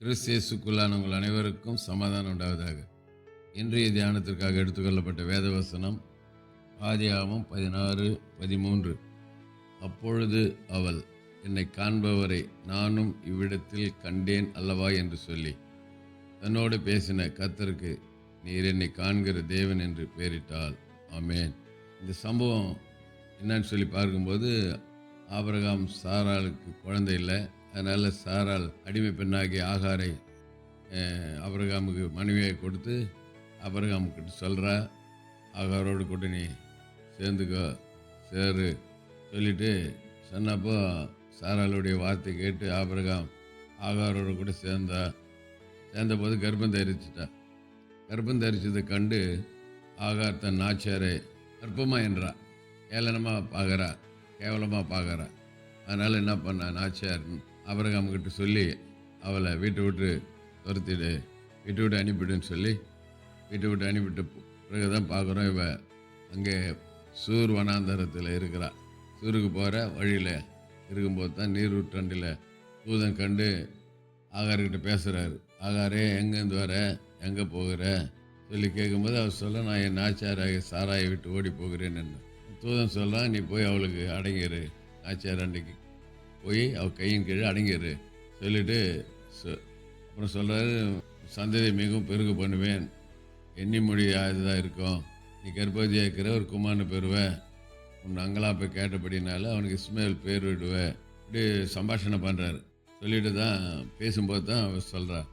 கிறிஸ்து இயேசுக்குள்ளான உங்கள் அனைவருக்கும் சமாதானம் உண்டாவதாக. இன்றைய தியானத்திற்காக எடுத்துக்கொள்ளப்பட்ட வேதவசனம் ஆதியாகமம் 16:13. அப்பொழுது அவள், என்னை காண்பவரை நானும் இவ்விடத்தில் கண்டேன் அல்லவா என்று சொல்லி தன்னோடு பேசின கர்த்தருக்கு, நீர் என்னை காண்கிற தேவன் என்று பெயரிட்டாள். ஆமென். இந்த சம்பவம் என்னன்னு சொல்லி பார்க்கும்போது, ஆபிரகாம் சாராளுக்கு குழந்தை இல்லை. அதனால் சாராள் அடிமை பெண்ணாகிய ஆகாரை ஆபிரகாமுக்கு மனைவியை கொடுத்து ஆபிரகாமுக்கிட்ட சொல்கிறா, ஆகாரோடு கூட நீ சேர்ந்துக்கோ, சேரு சொல்லிட்டு சொன்னப்போ சாராளுடைய வார்த்தை கேட்டு ஆபிரகாம் ஆகாரோடு கூட சேர்ந்தபோது கர்ப்பம் தரிச்சிட்டா. கர்ப்பம் தரிச்சதை கண்டு ஆகார் தன் நாச்சியாரை கர்ப்பமா என்றா, ஏளனமாக பார்க்குறா, கேவலமாக பார்க்குறா. அதனால் என்ன பண்ணா, நாச்சியார் ஆபிரகாம்கிட்ட சொல்லி அவளை வீட்டை விட்டு துரத்திடு, வீட்டை விட்டு அனுப்பிடுன்னு சொல்லி வீட்டை விட்டு அனுப்பிட்டு பிறகு தான் பார்க்குறோம், இவ அங்கே சூர் வனாந்தரத்தில் இருக்கிறா. சூருக்கு போகிற வழியில் இருக்கும்போது தான் நீரூற்றண்டில் தூதன் கண்டு ஆகார்கிட்ட பேசுகிறாரு. ஆகாரே, எங்கேருந்து வர, எங்கே போகிற சொல்லி கேட்கும்போது அவர் சொல்ல, நான் என் நாச்சியாராக சாராயை விட்டு ஓடி போகிறேன் என்று. தூதன் சொல்கிறான், நீ போய் அவளுக்கு அடங்கிரு, நாச்சியார் அன்றைக்கு போய் அவள் கையின் கீழே அடங்கிரு சொல்லிட்டு அப்புறம் சொல்கிறாரு, சந்ததியை மிகவும் பெருகு பண்ணுவேன், எண்ணி மொழி இதுதான் இருக்கும், நீ கர்ப்பவதியாக இருக்கிற ஒரு குமாரனை பெறுவேன், உன் அங்கலாப்பை கேட்டபடினால அவனுக்கு இஸ்மாயில் பேர் விடுவேன். இப்படி சம்பாஷணை பண்ணுறாரு. சொல்லிட்டு தான் பேசும்போது தான் அவர் சொல்கிறார்,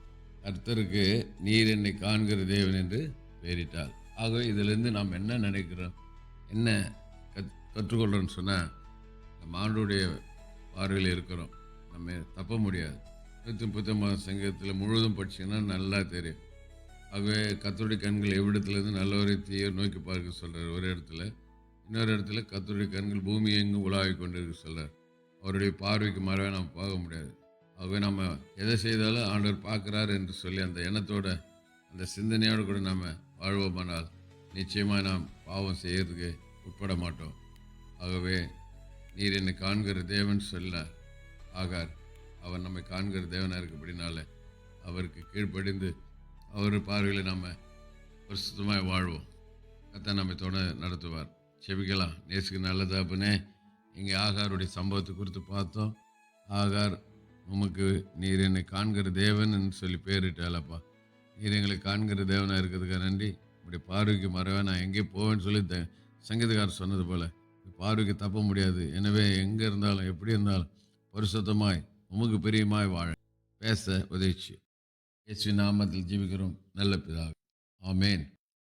கர்த்தருக்கு நீர் என்னை காண்கிற தேவன் என்று பெயரிட்டார். ஆகவே இதிலிருந்து நாம் என்ன நினைக்கிறோம், என்ன கற்றுக்கொள்கிறோன்னு சொன்னால், நம்ம ஆண்டுடைய பார்வையில் இருக்கிறோம், நம்ம தப்ப முடியாது. 139 சங்கத்தில் முழுவதும் படிச்சிங்கன்னா நல்லா தெரியும். ஆகவே கர்த்தருடைய கண்கள் எவ்விடத்துலேருந்து நல்லவரை தீய நோக்கி பார்க்க சொல்கிறார் ஒரு இடத்துல. இன்னொரு இடத்துல கர்த்தருடைய கண்கள் பூமி எங்கும் உலாவி கொண்டிருக்க சொல்கிறார். அவருடைய பார்வைக்கு மாறவே நாம் பார்க்க முடியாது. ஆகவே நம்ம எதை செய்தாலும் ஆண்டவர் பார்க்குறார் என்று சொல்லி அந்த எண்ணத்தோட அந்த சிந்தனையோடு கூட நாம் வாழ்வோமானால் நிச்சயமாக நாம் பாவம் செய்யறதுக்கு உட்பட மாட்டோம். ஆகவே நீர் என்னை காண்கிற தேவன் சொல்ல ஆகார், அவர் நம்மை காண்கிற தேவனாக இருக்கப்படினால அவருக்கு கீழ்ப்படிந்து அவர் பார்வையில் நம்ம பரிசுத்தமாக வாழ்வோம். கர்த்தர் நம்மை நடத்துவார். செபிக்கலாம். நேசுக்கு நல்லதாப்புனே, இங்கே ஆகாருடைய சம்பவத்தை குறித்து பார்த்தோம். ஆகார், உமக்கு நீர் என்னை காண்கிற தேவன் என்று சொல்லி பேரிட்டாலப்பா, நீர் எங்களை காண்கிற தேவனாக இருக்கிறதுக்காக நன்றி. உங்களுடைய பார்வைக்கு மறவே நான் எங்கே போவேன்னு சொல்லி சங்கீதக்காரர் சொன்னது போல் பார்வைக்கு தப்ப முடியாது. எனவே எங்கே இருந்தாலும் எப்படி இருந்தாலும் பரிசுத்தமாய் உமக்கு பிரியமாய் வாழ பேச உதவிச்சு இயேசு நாமத்தில் ஜீவிக்கிறோம் நல்ல பிதாவே, ஆமேன்.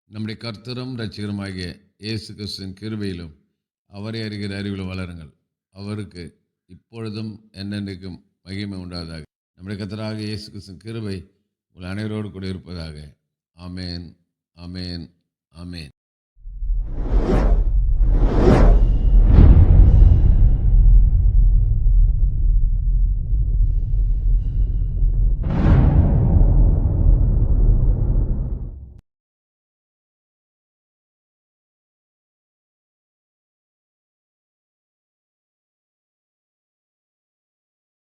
நம்முடைய கர்த்தரும் இரட்சகருமாகிய இயேசு கிறிஸ்துவின் கிருபையிலும் அவரை அறிகிற அறிவிலும் வளருங்கள். அவருக்கு இப்பொழுதும் என்னென்றைக்கும் மகிமை உண்டாவதாக. நம்முடைய கர்த்தராகிய இயேசு கிறிஸ்துவின் கிருபை உங்கள் அனைவரோடு கூட இருப்பதாக. ஆமேன், ஆமேன், ஆமேன்.